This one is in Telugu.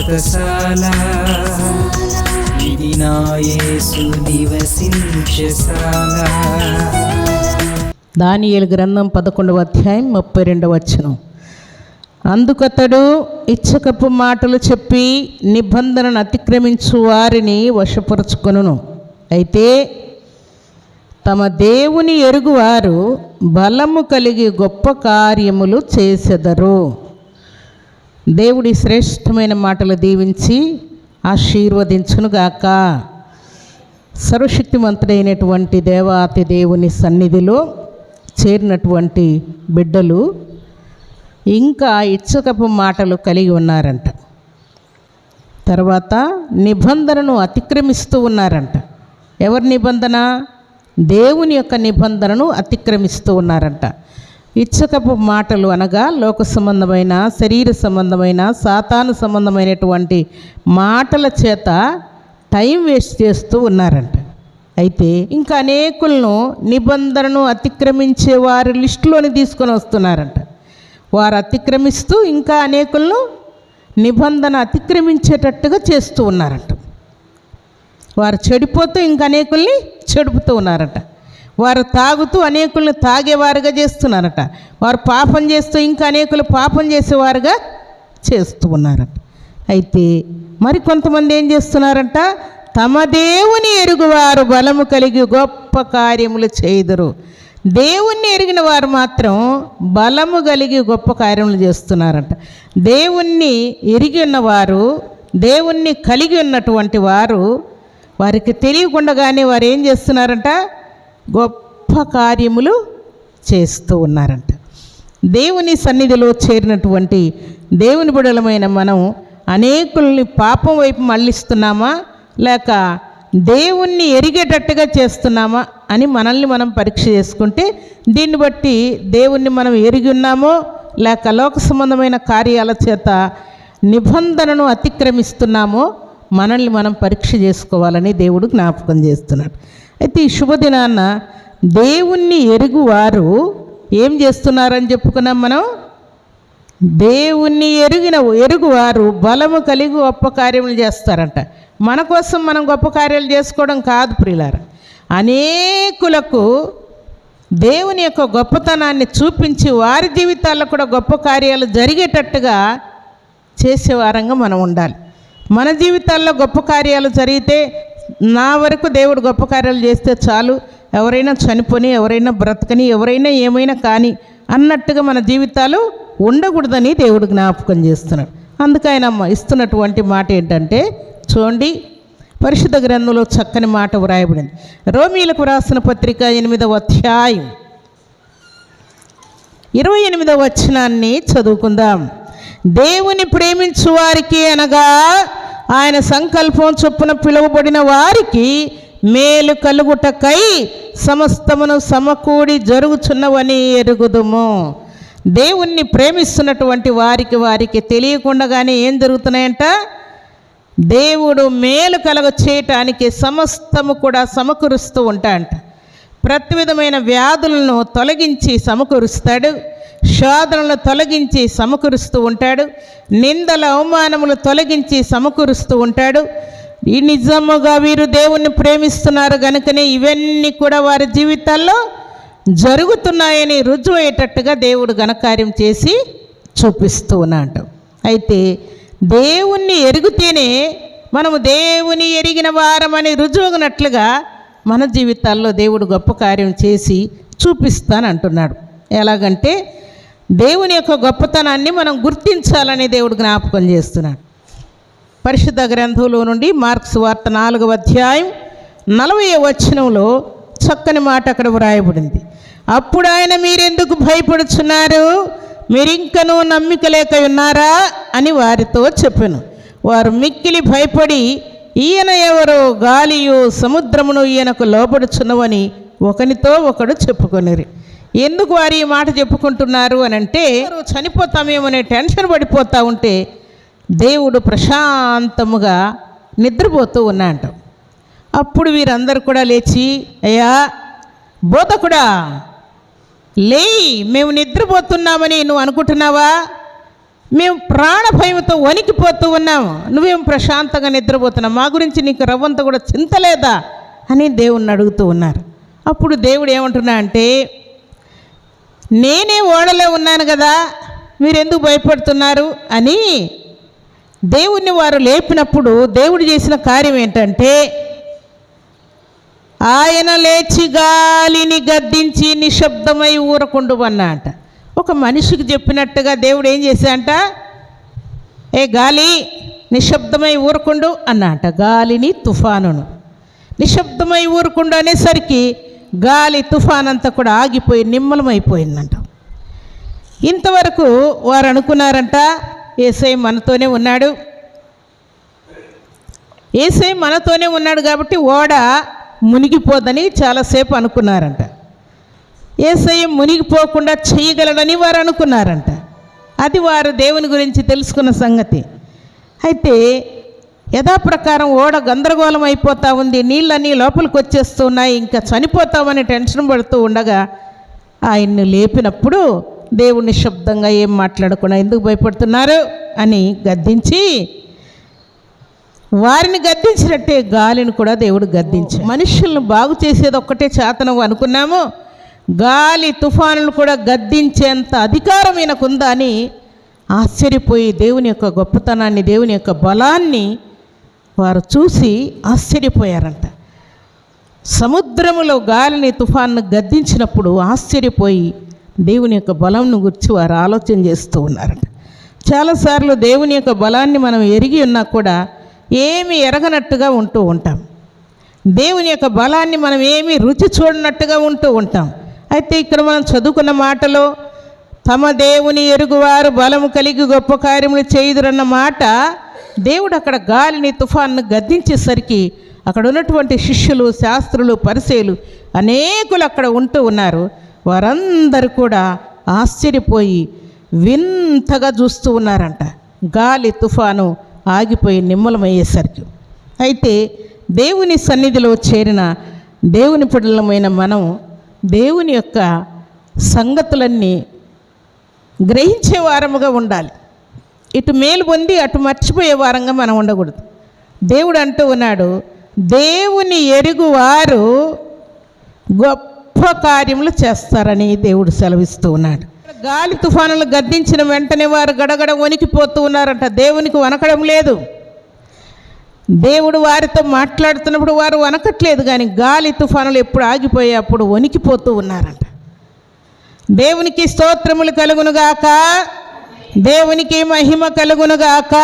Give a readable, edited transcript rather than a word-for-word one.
వ్రతశాల ఇది నా యేసు నివసించశాల. దానియేలు గ్రంథం 11వ అధ్యాయం 32వ వచనం. అందుకతడు ఇచ్చకపు మాటలు చెప్పి నిబంధనను అతిక్రమించు వారిని వశపరుచుకొనును. అయితే తమ దేవుని ఎరుగువారు బలము కలిగి గొప్ప కార్యములు చేసెదరు. దేవుడి శ్రేష్టమైన మాటలు దీవించి ఆశీర్వదించునుగాక. సర్వశక్తిమంతుడైనటువంటి దేవాతి దేవుని సన్నిధిలో చేరినటువంటి బిడ్డలు ఇంకా ఇచ్చకపు మాటలు కలిగి ఉన్నారంట. తర్వాత నిబంధనను అతిక్రమిస్తూ ఉన్నారంట. ఎవరి నిబంధన? దేవుని యొక్క నిబంధనను అతిక్రమిస్తూ ఉన్నారంట. ఇచ్చకపు మాటలు అనగా లోక సంబంధమైన, శరీర సంబంధమైన, సాతాను సంబంధమైనటువంటి మాటల చేత టైం వేస్ట్ చేస్తూ ఉన్నారంట. అయితే ఇంకా అనేకులను నిబంధనను అతిక్రమించే వారి లిస్టులోని తీసుకొని వస్తున్నారంట. వారు అతిక్రమిస్తూ ఇంకా అనేకులను నిబంధన అతిక్రమించేటట్టుగా చేస్తూ ఉన్నారంట. వారు చెడిపోతూ ఇంకా అనేకుల్ని చెడుపుతూ ఉన్నారట. వారు తాగుతూ అనేకుల్ని తాగేవారుగా చేస్తున్నారట. వారు పాపం చేస్తూ ఇంకా అనేకులు పాపం చేసేవారుగా చేస్తూ ఉన్నారట. అయితే మరి కొంతమంది ఏం చేస్తున్నారంట? తమ దేవుని ఎరుగువారు బలము కలిగి గొప్ప కార్యములు చేయుదురు. దేవుణ్ణి ఎరిగిన వారు మాత్రం బలము కలిగి గొప్ప కార్యములు చేస్తున్నారంట. దేవుణ్ణి ఎరిగి ఉన్నవారు, దేవుణ్ణి కలిగి ఉన్నటువంటి వారు, వారికి తెలియకుండానే వారు ఏం చేస్తున్నారంట? గొప్ప కార్యములు చేస్తూ ఉన్నారంట. దేవుని సన్నిధిలో చేరినటువంటి దేవుని బిడ్డలమైన మనం అనేకుల్ని పాపం వైపు మళ్ళిస్తున్నామా, లేక దేవుణ్ణి ఎరిగేటట్టుగా చేస్తున్నామా అని మనల్ని మనం పరీక్ష చేసుకుంటే, దీన్ని బట్టి దేవుణ్ణి మనం ఎరిగి ఉన్నామో లేక లోక సంబంధమైన కార్యాల చేత నిబంధనను అతిక్రమిస్తున్నామో మనల్ని మనం పరీక్ష చేసుకోవాలని దేవుడు జ్ఞాపకం చేస్తున్నాడు. అయితే ఈ శుభదినాన్న దేవుణ్ణి ఎరుగువారు ఏం చేస్తున్నారని చెప్పుకున్నాం మనం? దేవుణ్ణి ఎరుగువారు బలము కలిగి గొప్ప కార్యములు చేస్తారంట. మన కోసం మనం గొప్ప కార్యాలు చేసుకోవడం కాదు ప్రియులారా, అనేకులకు దేవుని యొక్క గొప్పతనాన్ని చూపించి వారి జీవితాల్లో కూడా గొప్ప కార్యాలు జరిగేటట్టుగా చేసేవారంగా మనం ఉండాలి. మన జీవితాల్లో గొప్ప కార్యాలు జరిగితే, నా వరకు దేవుడు గొప్ప కార్యాలు చేస్తే చాలు, ఎవరైనా చనిపోని, ఎవరైనా బ్రతకని, ఎవరైనా ఏమైనా కానీ అన్నట్టుగా మన జీవితాలు ఉండకూడదని దేవుడు జ్ఞాపకం చేస్తున్నాడు. అందుకు ఆయన ఇస్తున్నటువంటి మాట ఏంటంటే, చూడండి, పరిశుద్ధ గ్రంథంలో చక్కని మాట వ్రాయబడింది. రోమీలకు వ్రాసిన పత్రిక 8వ అధ్యాయం 28వ వచనాన్ని చదువుకుందాం. దేవుని ప్రేమించు వారికి అనగా ఆయన సంకల్పం చొప్పున పిలువబడిన వారికి మేలు కలుగుటకై సమస్తమును సమకూడి జరుగుచున్నవని ఎరుగుదుము. దేవుణ్ణి ప్రేమిస్తున్నటువంటి వారికి తెలియకుండానే ఏం జరుగుతున్నాయంట? దేవుడు మేలు కలుగ చేయటానికి సమస్తము కూడా సమకూరుస్తూ ఉంటాడంట. ప్రతి విధమైన వ్యాధులను తొలగించి సమకూరుస్తాడు, శోధనలు తొలగించి సమకూరుస్తూ ఉంటాడు, నిందల అవమానములు తొలగించి సమకూరుస్తూ ఉంటాడు. ఈ నిజముగా వీరు దేవుణ్ణి ప్రేమిస్తున్నారు కనుకనే ఇవన్నీ కూడా వారి జీవితాల్లో జరుగుతున్నాయని రుజువు అయ్యేటట్టుగా దేవుడు ఘనకార్యం చేసి చూపిస్తూ ఉన్నాడు. అయితే దేవుణ్ణి ఎరిగితేనే మనము దేవుని ఎరిగిన వారమని రుజువునట్లుగా మన జీవితాల్లో దేవుడు గొప్ప కార్యం చేసి చూపిస్తానంటున్నాడు. ఎలాగంటే దేవుని యొక్క గొప్పతనాన్ని మనం గుర్తించాలని దేవుడు జ్ఞాపకం చేస్తున్నాడు. పరిశుద్ధ గ్రంథంలో నుండి మార్కు సువార్త 4వ అధ్యాయం 40వ వచనంలో చక్కని మాట అక్కడ వ్రాయబడింది. అప్పుడు ఆయన, మీరెందుకు భయపడుచున్నారు? మీరింకనూ నమ్మిక లేక ఉన్నారా అని వారితో చెప్పెను. వారు మిక్కిలి భయపడి, ఈయన ఎవరో, గాలియు సముద్రమును ఈయనకు లోబడుచున్నవని ఒకనితో ఒకడు చెప్పుకొనిరి. ఎందుకు వారు ఈ మాట చెప్పుకుంటున్నారు అని అంటే, చనిపోతామేమోనే టెన్షన్ పడిపోతూ ఉంటే దేవుడు ప్రశాంతముగా నిద్రపోతూ ఉన్నాడు. అప్పుడు వీరందరూ కూడా లేచి, అయ్యా బోధకుడా, లే, మేము నిద్రపోతున్నామని నువ్వు అనుకుంటున్నావా? మేము ప్రాణ భయంతో వణికిపోతూ ఉన్నాము, నువ్వేం ప్రశాంతంగా నిద్రపోతున్నావు, మా గురించి నీకు రవ్వంత కూడా చింత లేదా అని దేవుణ్ణి అడుగుతూ ఉన్నారు. అప్పుడు దేవుడు ఏమంటున్నా అంటే, నేనే ఓడలో ఉన్నాను కదా, మీరెందుకు భయపడుతున్నారు అని దేవుణ్ణి వారు లేపినప్పుడు దేవుడు చేసిన కార్యం ఏంటంటే, ఆయన లేచి గాలిని గద్దించి నిశ్శబ్దమై ఊరకుండు అన్నట. ఒక మనిషికి చెప్పినట్టుగా దేవుడు ఏం చేశాడంట, ఏ గాలి నిశ్శబ్దమై ఊరకుండు అన్నట. గాలిని తుఫానును నిశ్శబ్దమై ఊరకుండు అనేసరికి గాలి తుఫాన్ అంతా కూడా ఆగిపోయి నిమ్మలమైపోయిందంట. ఇంతవరకు వారు అనుకున్నారంట, యేసయ్య మనతోనే ఉన్నాడు, యేసయ్య మనతోనే ఉన్నాడు కాబట్టి ఓడ మునిగిపోదని చాలాసేపు అనుకున్నారంట. యేసయ్య మునిగిపోకుండా చేయగలడని వారు అనుకున్నారంట. అది వారు దేవుని గురించి తెలుసుకున్న సంగతి. అయితే యథాప్రకారం ఓడ గందరగోళం అయిపోతూ ఉంది, నీళ్ళన్నీ లోపలికి వచ్చేస్తున్నాయి, ఇంకా చనిపోతామని టెన్షన్ పడుతూ ఉండగా ఆయన్ని లేపినప్పుడు దేవుని శబ్దంగా ఏం మాట్లాడకుండా ఎందుకు భయపడుతున్నారు అని గద్దించి, వారిని గద్దించినట్టే గాలిని కూడా దేవుడు గద్దించాడు. మనుషులను బాగు చేసేది ఒక్కటే చేతనం అనుకున్నాము, గాలి తుఫానులు కూడా గద్దించేంత అధికారం ఈయనకుందా అని ఆశ్చర్యపోయి దేవుని యొక్క గొప్పతనాన్ని, దేవుని యొక్క బలాన్ని వారు చూసి ఆశ్చర్యపోయారంట. సముద్రములో గాలిని తుఫాన్ను గద్దించినప్పుడు ఆశ్చర్యపోయి దేవుని యొక్క బలంను గురించి వారు ఆలోచన చేస్తూ ఉన్నారంట. చాలాసార్లు దేవుని యొక్క బలాన్ని మనం ఎరిగి ఉన్నా కూడా ఏమీ ఎరగనట్టుగా ఉంటూ ఉంటాం. దేవుని యొక్క బలాన్ని మనం ఏమీ రుచి చూడనట్టుగా ఉంటూ ఉంటాం. అయితే ఇక్కడ మనం చదువుకున్న మాటలో తమ దేవుని ఎరుగువారు బలము కలిగి గొప్ప కార్యములు చేయుదురన్న మాట, దేవుడు అక్కడ గాలిని తుఫాన్ను గద్దించేసరికి అక్కడ ఉన్నటువంటి శిష్యులు, శాస్త్రులు, పరిసయ్యులు అనేకులు అక్కడ ఉంటూ ఉన్నారు. వారందరూ కూడా ఆశ్చర్యపోయి వింతగా చూస్తూ ఉన్నారంట, గాలి తుఫాను ఆగిపోయి నిమ్మలమయ్యేసరికి. అయితే దేవుని సన్నిధిలో చేరిన దేవుని పిల్లలమైన మనం దేవుని యొక్క సంగతులన్నీ గ్రహించే వారముగా ఉండాలి. ఇటు మేలు పొంది అటు మర్చిపోయే వారంగా మనం ఉండకూడదు. దేవుడు అంటూ ఉన్నాడు, దేవుని ఎరుగువారు గొప్ప కార్యములు చేస్తారని దేవుడు సెలవిస్తూ ఉన్నాడు. గాలి తుఫానులు గద్దించిన వెంటనే వారు గడగడ వణికిపోతూ ఉన్నారంట. దేవునికి వనకడం లేదు. దేవుడు వారితో మాట్లాడుతున్నప్పుడు వారు వనకట్లేదు, కానీ గాలి తుఫానులు ఎప్పుడు ఆగిపోయే అప్పుడు వణికిపోతూ ఉన్నారంట. దేవునికి స్తోత్రములు కలుగునుగాక, దేవునికి మహిమ కలుగునుగాక.